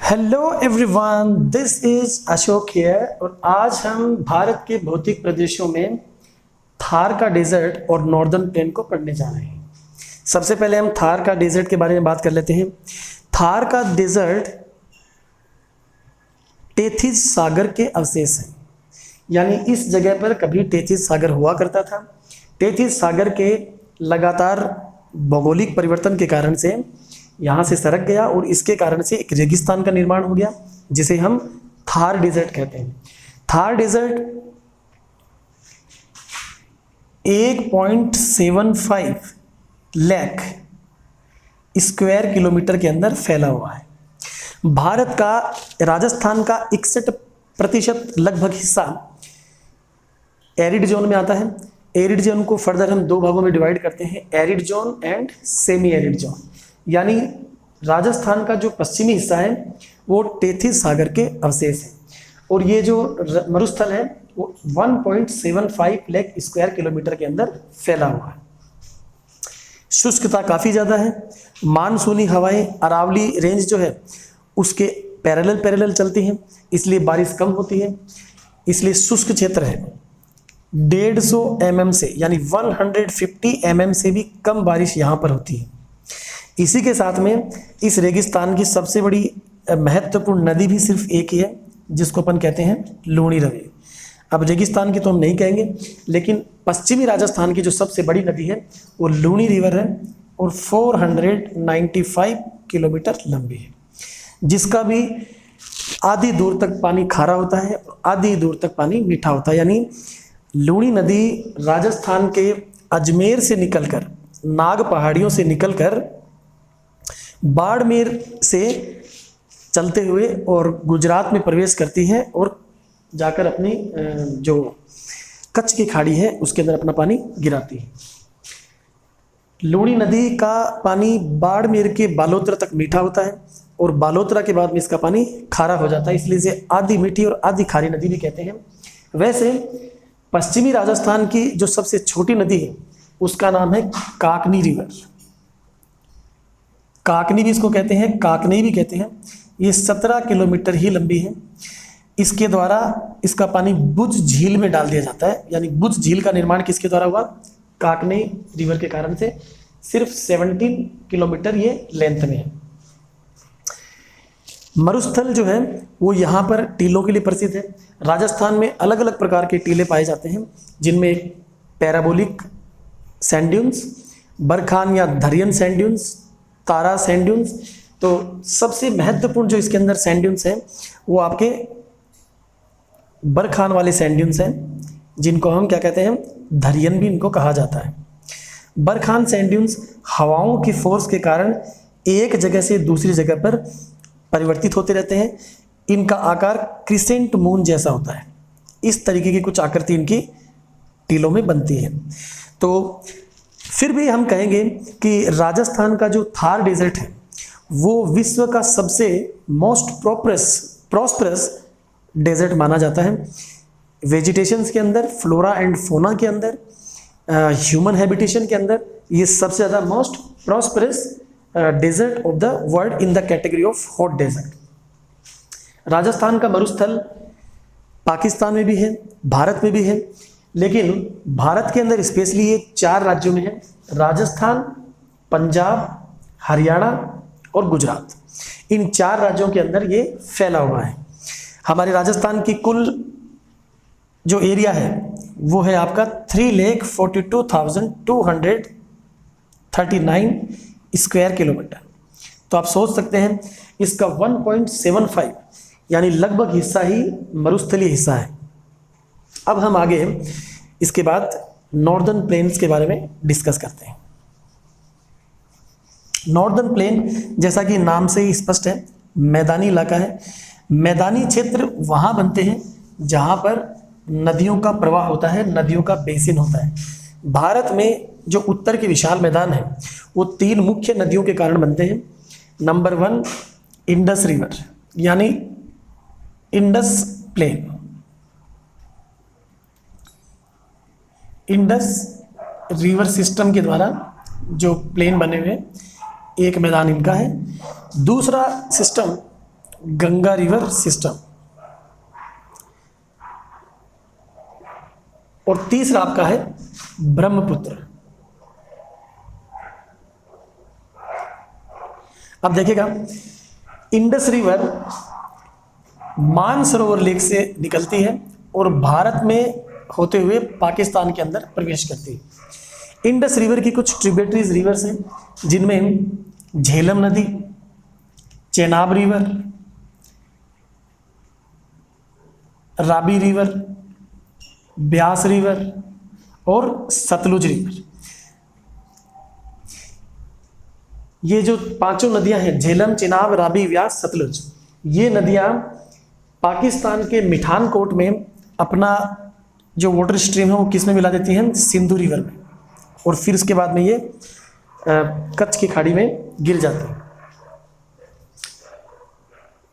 Hello everyone, this is Ashok here और आज हम भारत के भौतिक प्रदेशों में थार का डेजर्ट और नॉर्दर्न प्लेन को पढ़ने जा रहे हैं। सबसे पहले हम थार का डेजर्ट के बारे में बात कर लेते हैं। थार का डेजर्ट टेथिस सागर के अवशेष हैं, यानी इस जगह पर कभी टेथिस सागर हुआ करता था। टेथिस सागर के लगातार भौगोलिक परिवर्तन के कारण से यहाँ से सरक गया और इसके कारण से एक रेगिस्तान का निर्माण हो गया, जिसे हम थार डेजर्ट कहते हैं। Thar desert 1.75 lakh square kilometre के अंदर फैला हुआ है। भारत का राजस्थान का 61% लगभग हिस्सा एरिड जोन में आता है। एरिड जोन को फर्दर हम दो भागों में डिवाइड करते हैं, arid zone and semi arid zone. यानी राजस्थान का जो पश्चिमी हिस्सा है वो टेथिस सागर के अवशेष है और ये जो मरुस्थल है वो 1.75 लाख स्क्वायर किलोमीटर के अंदर फैला हुआ है। शुष्कता काफ़ी ज़्यादा है। मानसूनी हवाएं अरावली रेंज जो है उसके पैरेलल चलती हैं, इसलिए बारिश कम होती है, इसलिए शुष्क क्षेत्र है। 150 mm से यानी 150 mm से भी कम बारिश यहाँ पर होती है। इसी के साथ में इस रेगिस्तान की सबसे बड़ी महत्वपूर्ण नदी भी सिर्फ एक ही है, जिसको अपन कहते हैं लूणी रवि। अब रेगिस्तान की तो हम नहीं कहेंगे, लेकिन पश्चिमी राजस्थान की जो सबसे बड़ी नदी है वो लूणी रिवर है और 495 किलोमीटर लंबी है, जिसका भी आधी दूर तक पानी खारा होता है और आधी दूर तक पानी मीठा होता है। यानी लूणी नदी राजस्थान के अजमेर से निकलकर, नाग पहाड़ियों से निकलकर बाड़मेर से चलते हुए और गुजरात में प्रवेश करती है और जाकर अपनी जो कच्छ की खाड़ी है उसके अंदर अपना पानी गिराती है। लूणी नदी का पानी बाड़मेर के बालोतरा तक मीठा होता है और बालोतरा के बाद में इसका पानी खारा हो जाता है, इसलिए इसे आधी मीठी और आधी खारी नदी भी कहते हैं। वैसे पश्चिमी राजस्थान की जो सबसे छोटी नदी है उसका नाम है काकनी रिवर। काकनी भी इसको कहते हैं, काकनी भी कहते हैं। ये 17 किलोमीटर ही लंबी है। इसके द्वारा इसका पानी बुझ झील में डाल दिया जाता है। यानी बुझ झील का निर्माण किसके द्वारा हुआ? काकनी रिवर के कारण से। सिर्फ 17 किलोमीटर ये लेंथ में है। मरुस्थल जो है वो यहाँ पर टीलों के लिए प्रसिद्ध है। राजस्थान में अलग अलग प्रकार के टीले पाए जाते हैं, जिनमें पैराबोलिक सैंड ड्यून्स, बरखान या धरियन सैंड ड्यून्स, तारा सैंड ड्यून्स। तो सबसे महत्वपूर्ण जो इसके अंदर सैंड ड्यून्स हैं वो आपके बरखान वाले सैंड ड्यून्स हैं, जिनको हम क्या कहते हैं? धरियन भी इनको कहा जाता है। बरखान सैंड ड्यून्स हवाओं की फोर्स के कारण एक जगह से दूसरी जगह पर परिवर्तित होते रहते हैं। इनका आकार क्रिसेंट मून जैसा होता है। इस तरीके की कुछ आकृति इनकी टीलों में बनती है। तो फिर भी हम कहेंगे कि राजस्थान का जो थार डेजर्ट है वो विश्व का सबसे मोस्ट प्रॉस्परस डेजर्ट माना जाता है। वेजिटेशंस के अंदर, फ्लोरा एंड फोना के अंदर, ह्यूमन हैबिटेशन के अंदर ये सबसे ज़्यादा most prosperous desert of the world in the category of hot desert. Rajasthan का मरुस्थल पाकिस्तान में भी है, भारत में भी है, लेकिन भारत के अंदर स्पेशली ये 4 राज्यों में है: राजस्थान, पंजाब, हरियाणा और गुजरात। इन 4 राज्यों के अंदर ये फैला हुआ है। हमारे राजस्थान की कुल जो एरिया है वो है आपका 3,42,239 स्क्वायर किलोमीटर। तो आप सोच सकते हैं इसका 1.75 यानी लगभग हिस्सा ही मरुस्थलीय हिस्सा है। अब हम आगे इसके बाद नॉर्दर्न प्लेन्स के बारे में डिस्कस करते हैं। नॉर्दर्न प्लेन जैसा कि नाम से ही स्पष्ट है, मैदानी इलाका है। मैदानी क्षेत्र वहाँ बनते हैं जहाँ पर नदियों का प्रवाह होता है, नदियों का बेसिन होता है। भारत में जो उत्तर के विशाल मैदान है वो 3 मुख्य नदियों के कारण बनते हैं। नंबर 1 इंडस रिवर यानी Indus plain. Indus river system के द्वारा जो प्लेन बने हुए एक मैदान इनका है। दूसरा सिस्टम गंगा रिवर सिस्टम। और तीसरा आपका है ब्रह्मपुत्र। अब देखिएगा, इंडस रिवर मानसरोवर लेक से निकलती है और भारत में होते हुए पाकिस्तान के अंदर प्रवेश करती है। इंडस रिवर की कुछ ट्रिब्यूटरीज रिवर्स हैं, जिनमें झेलम नदी, चेनाब रिवर, राबी रिवर, ब्यास रिवर और सतलुज रिवर। ये जो पांचों नदियां हैं, झेलम, चिनाब, राबी, व्यास, सतलुज, ये नदियां पाकिस्तान के मिठानकोट में अपना जो वाटर स्ट्रीम है वो किस में मिला देती हैं? सिंधु रिवर में, और फिर उसके बाद में ये कच्छ की खाड़ी में गिर जाती है।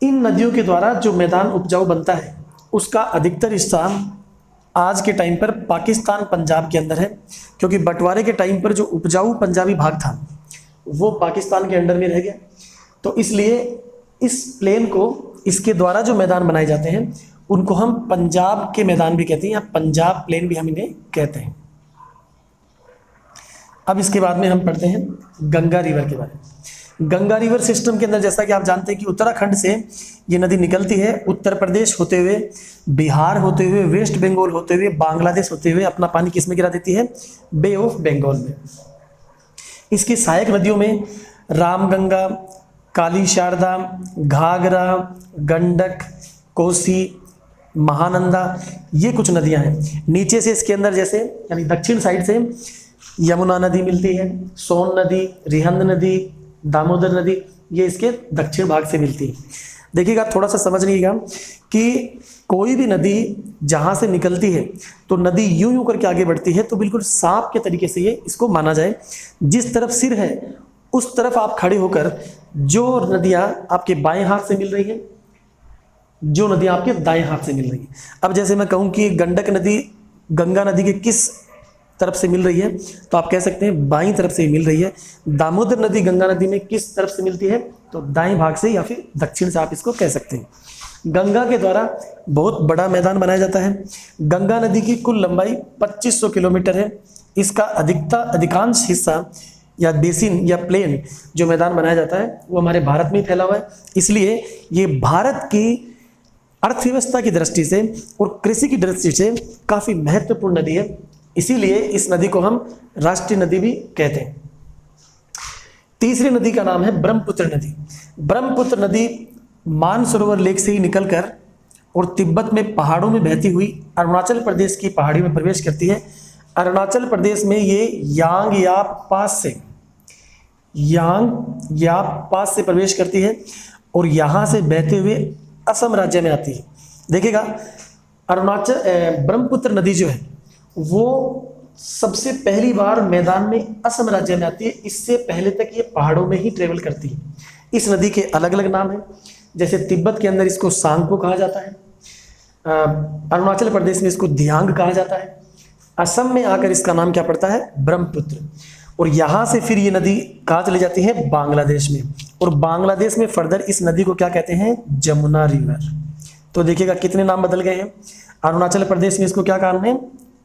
इन नदियों के द्वारा जो मैदान उपजाऊ बनता है उसका अधिकतर हिस्सा आज के टाइम पर पाकिस्तान पंजाब के अंदर है, क्योंकि बंटवारे के टाइम पर जो उपजाऊ पंजाबी भाग था वो पाकिस्तान के अंडर में रह गया। तो इसलिए इस प्लेन को, इसके द्वारा जो मैदान बनाए जाते हैं उनको हम पंजाब के मैदान भी कहते हैं, या पंजाब प्लेन भी हम इन्हें कहते हैं। अब इसके बाद में हम पढ़ते हैं गंगा रिवर के बारे में। गंगा रिवर सिस्टम के अंदर जैसा कि आप जानते हैं कि उत्तराखंड से ये नदी निकलती है, उत्तर प्रदेश होते हुए, बिहार होते हुए, वेस्ट बंगाल होते हुए, बांग्लादेश होते हुए अपना पानी किस में गिरा देती है? बे ऑफ बंगाल में। इसकी सहायक नदियों में रामगंगा, काली शारदा, घाघरा, गंडक, कोसी, महानंदा, ये कुछ नदियां हैं। नीचे से इसके अंदर जैसे यानी दक्षिण साइड से यमुना नदी मिलती है, सोन नदी, रिहंद नदी, दामोदर नदी, ये इसके दक्षिण भाग से मिलती है। देखिएगा, थोड़ा सा समझ लीजिएगा कि कोई भी नदी जहाँ से निकलती है तो नदी यूं यूं करके आगे बढ़ती है, तो बिल्कुल सांप के तरीके से ये इसको माना जाए। जिस तरफ सिर है उस तरफ आप खड़े होकर जो नदियाँ आपके बाएं हाथ से मिल रही हैं, जो नदियाँ आपके दाएं हाथ से मिल रही हैं। अब जैसे मैं कहूँ कि गंडक नदी गंगा नदी के किस तरफ से मिल रही है, तो आप कह सकते हैं बाईं तरफ से मिल रही है। दामोदर नदी गंगा नदी में किस तरफ से मिलती है, तो दाएं भाग से या फिर दक्षिण से आप इसको कह सकते हैं। गंगा के द्वारा बहुत बड़ा मैदान बनाया जाता है। गंगा नदी की कुल लंबाई 2500 किलोमीटर है। इसका अधिकांश हिस्सा या बेसिन या प्लेन जो मैदान बनाया जाता है वो हमारे भारत में ही फैला हुआ है। इसलिए ये भारत की अर्थव्यवस्था की दृष्टि से और कृषि की दृष्टि से काफ़ी महत्वपूर्ण नदी है। इसीलिए इस नदी को हम राष्ट्रीय नदी भी कहते हैं। तीसरी नदी का नाम है ब्रह्मपुत्र नदी। ब्रह्मपुत्र नदी मानसरोवर लेक से ही निकलकर और तिब्बत में पहाड़ों में बहती हुई अरुणाचल प्रदेश की पहाड़ी में प्रवेश करती है। अरुणाचल प्रदेश में ये यांग पास से प्रवेश करती है और यहाँ से बहते हुए असम राज्य में आती है। देखिएगा, ब्रह्मपुत्र नदी जो है वो सबसे पहली बार मैदान में असम राज्य में आती है। इससे पहले तक ये पहाड़ों में ही ट्रेवल करती है। इस नदी के अलग अलग नाम हैं, जैसे तिब्बत के अंदर इसको सांगपो कहा जाता है, अरुणाचल प्रदेश में इसको दियांग कहा जाता है, असम में आकर इसका नाम क्या पड़ता है? ब्रह्मपुत्र। और यहाँ से फिर ये नदी कहाँ चली जाती है? बांग्लादेश में। और बांग्लादेश में फर्दर इस नदी को क्या कहते हैं? जमुना रिवर। तो देखिएगा कितने नाम बदल गए हैं। अरुणाचल प्रदेश में इसको क्या नाम है?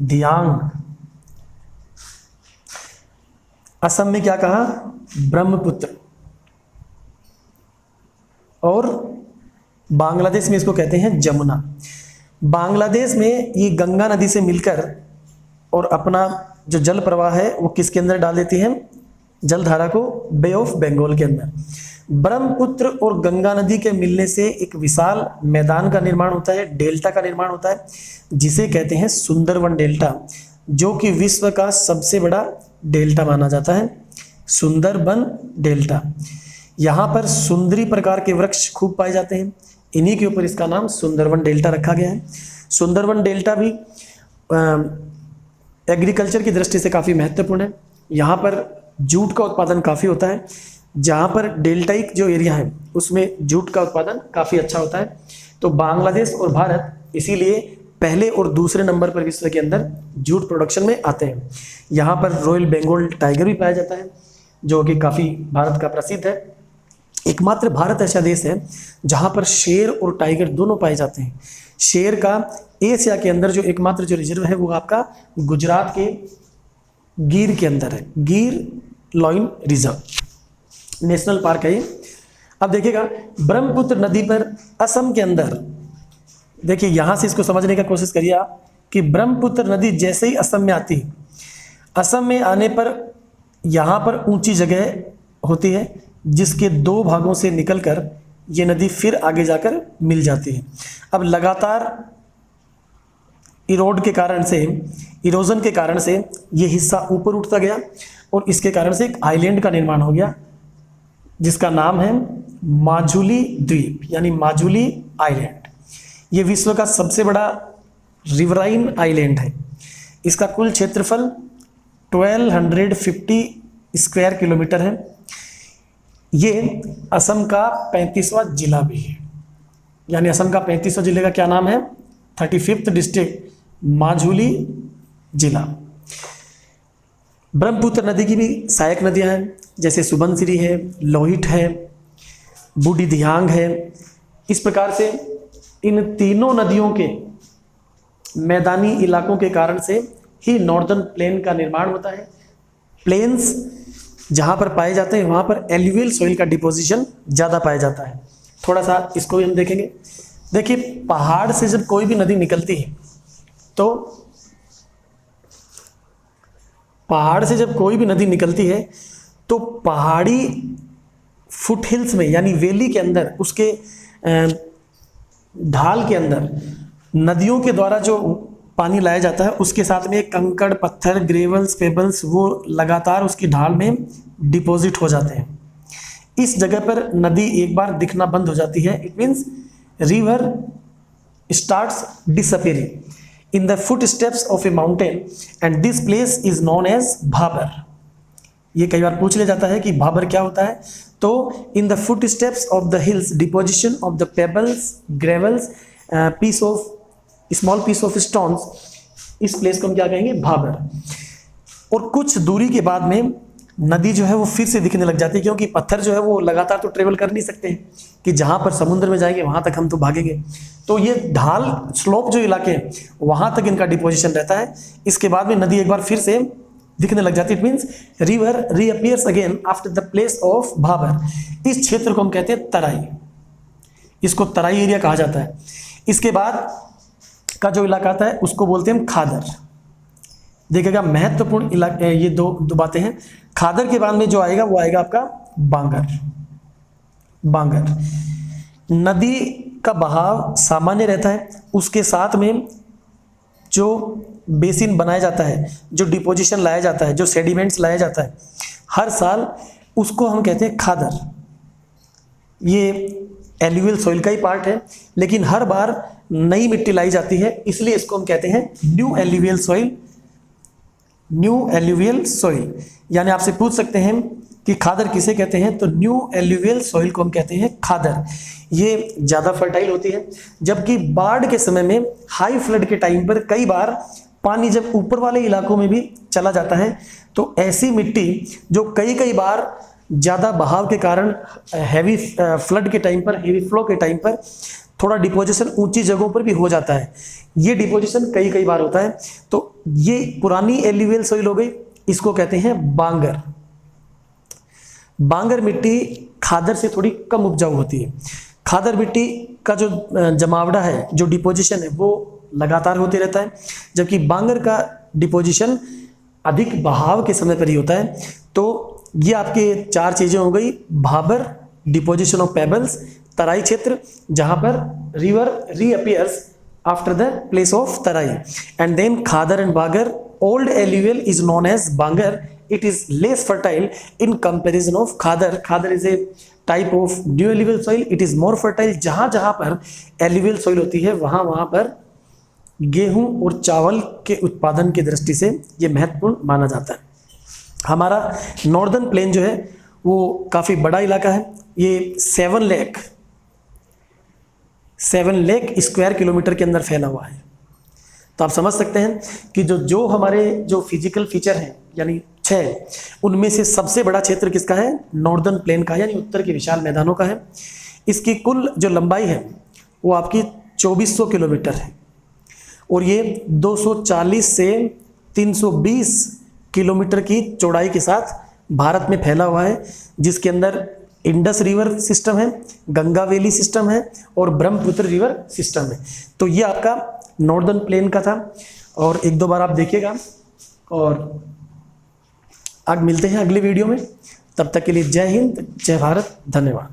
दियांग। असम में क्या कहा? ब्रह्मपुत्र। और बांग्लादेश में इसको कहते हैं जमुना। बांग्लादेश में ये गंगा नदी से मिलकर और अपना जो जल प्रवाह है वो किसके अंदर डाल देती है? जलधारा को बे ऑफ बंगाल के अंदर। ब्रह्मपुत्र और गंगा नदी के मिलने से एक विशाल मैदान का निर्माण होता है, डेल्टा का निर्माण होता है, जिसे कहते हैं सुंदरवन डेल्टा, जो कि विश्व का सबसे बड़ा डेल्टा माना जाता है। सुंदरबन डेल्टा। यहाँ पर सुंदरी प्रकार के वृक्ष खूब पाए जाते हैं, इन्हीं के ऊपर इसका नाम सुंदरवन डेल्टा रखा गया है। सुंदरवन डेल्टा भी एग्रीकल्चर की दृष्टि से काफ़ी महत्वपूर्ण है। यहाँ पर जूट का उत्पादन काफ़ी होता है। जहाँ पर डेल्टाइक जो एरिया है उसमें जूट का उत्पादन काफ़ी अच्छा होता है। तो बांग्लादेश और भारत इसीलिए पहले और दूसरे नंबर पर विश्व के अंदर जूट प्रोडक्शन में आते हैं। यहाँ पर रॉयल बंगाल टाइगर भी पाया जाता है, जो कि काफ़ी भारत का प्रसिद्ध है। एकमात्र भारत ऐसा देश है जहां पर शेर और टाइगर दोनों पाए जाते हैं। शेर का एशिया के अंदर जो एकमात्र जो रिजर्व है वो आपका गुजरात के गिर के अंदर है, गिर लॉइन रिजर्व नेशनल पार्क है ये। अब देखिएगा ब्रह्मपुत्र नदी पर असम के अंदर, देखिए यहाँ से इसको समझने का कोशिश करिए आप कि ब्रह्मपुत्र नदी जैसे ही असम में आती, असम में आने पर यहाँ पर ऊंची जगह होती है जिसके दो भागों से निकलकर ये नदी फिर आगे जाकर मिल जाती है। अब लगातार इरोजन के कारण से ये हिस्सा ऊपर उठता गया और इसके कारण से एक आइलैंड का निर्माण हो गया जिसका नाम है माजुली द्वीप, यानी माजुली आइलैंड। ये विश्व का सबसे बड़ा रिवराइन आइलैंड है। इसका कुल क्षेत्रफल 1250 स्क्वायर किलोमीटर है। ये असम का 35वां जिला भी है, यानी असम का 35वां जिले का क्या नाम है? 35th डिस्ट्रिक्ट माजुली जिला। ब्रह्मपुत्र नदी की भी सहायक नदियां हैं जैसे सुबनसिरी है, लोहित है, बूढ़ी दिहांग है। इस प्रकार से इन तीनों नदियों के मैदानी इलाकों के कारण से ही नॉर्दर्न प्लेन का निर्माण होता है। प्लेन्स जहाँ पर पाए जाते हैं वहाँ पर एल्यूवियल सॉइल का डिपोजिशन ज़्यादा पाया जाता है। थोड़ा सा इसको भी हम देखेंगे। देखिए, पहाड़ से जब कोई भी नदी निकलती है तो पहाड़ी फुट हिल्स में यानी वैली के अंदर, उसके ढाल के अंदर नदियों के द्वारा जो पानी लाया जाता है उसके साथ में कंकड़, पत्थर, ग्रेवल्स, पेबल्स वो लगातार उसकी ढाल में डिपॉजिट हो जाते हैं। इस जगह पर नदी एक बार दिखना बंद हो जाती है। It means river starts disappearing in the foot steps of a mountain and this place is known as Bhabar. ये कई बार पूछ लिया जाता है कि भाबर क्या होता है। तो in the foot steps of the hills deposition of the pebbles, gravels, small piece of stones, इस प्लेस को हम क्या कहेंगे? भाबर। और कुछ दूरी के बाद में नदी जो है वो फिर से दिखने लग जाती है, क्योंकि पत्थर जो है वो लगातार तो ट्रेवल कर नहीं सकते हैं कि जहाँ पर समुद्र में जाएंगे वहाँ तक हम तो भागेंगे। तो ये ढाल, स्लोप जो इलाके हैं वहाँ तक इनका डिपोजिशन रहता है। इसके बाद में नदी एक बार फिर से दिखने लग जाती है। It means river reappears again after the place of Bhabar. इस क्षेत्र को हम कहते हैं तराई, इसको तराई एरिया कहा जाता है। इसके बाद का जो इलाका आता है उसको बोलते हैं हम खादर। देखिएगा, महत्वपूर्ण इलाके ये दो बातें हैं। खादर के बाद में जो आएगा वो आएगा आपका बांगर। नदी का बहाव सामान्य रहता है, उसके साथ में जो बेसिन बनाया जाता है, जो डिपोजिशन लाया जाता है, जो सेडिमेंट्स लाया जाता है हर साल, उसको हम कहते हैं खादर। ये एल्यूवियल सॉइल का ही पार्ट है, लेकिन हर बार नई मिट्टी लाई जाती है, इसलिए इसको हम कहते हैं न्यू एल्यूवियल सॉइल। यानी आपसे पूछ सकते हैं कि खादर किसे कहते हैं, तो न्यू एल्यूवियल सॉइल को हम कहते हैं खादर। ये ज़्यादा फर्टाइल होती है, जबकि बाढ़ के समय में, हाई फ्लड के टाइम पर कई बार पानी जब ऊपर वाले इलाकों में भी चला जाता है तो ऐसी मिट्टी जो कई बार ज़्यादा बहाव के कारण हैवी फ्लड के टाइम पर, हैवी फ्लो के टाइम पर थोड़ा डिपोजिशन ऊंची जगहों पर भी हो जाता है। ये डिपोजिशन कई बार होता है। तो ये पुरानी एल्यूवियल सॉइल हो गई, इसको कहते हैं बांगर। बांगर मिट्टी खादर से थोड़ी कम उपजाऊ होती है। खादर मिट्टी का जो जमावड़ा है, जो डिपोजिशन है, वो लगातार होते रहता है, जबकि बांगर का डिपोजिशन अधिक बहाव के समय पर ही होता है। तो ये आपके चार चीज़ें हो गई: Bhabar, deposition of pebbles, Terai क्षेत्र जहाँ पर river reappears after the place of Terai, and then Khadar and Bangar. Old alluvial is known as Bangar. It is less fertile in comparison of Khadar. Khadar is a type of new alluvial soil. It is more fertile। जहाँ पर alluvial soil होती है वहाँ पर गेहूं और चावल के उत्पादन की दृष्टि से ये महत्वपूर्ण माना जाता है। हमारा नॉर्दर्न प्लेन जो है वो काफ़ी बड़ा इलाका है। ये 7 लाख स्क्वायर किलोमीटर के अंदर फैला हुआ है। तो आप समझ सकते हैं कि जो हमारे जो फिजिकल फीचर हैं, यानी 6। उनमें से सबसे बड़ा क्षेत्र किसका है? नॉर्दर्न प्लेन का, यानी उत्तर के विशाल मैदानों का है। इसकी कुल जो लंबाई है वो आपकी 2400 किलोमीटर है और ये 240 से 320 किलोमीटर की चौड़ाई के साथ भारत में फैला हुआ है, जिसके अंदर इंडस रिवर सिस्टम है, गंगा वैली सिस्टम है और ब्रह्मपुत्र रिवर सिस्टम है। तो ये आपका नॉर्दर्न प्लेन का था और एक दो बार आप देखिएगा। और आज मिलते हैं अगले वीडियो में, तब तक के लिए जय हिंद, जय भारत, धन्यवाद।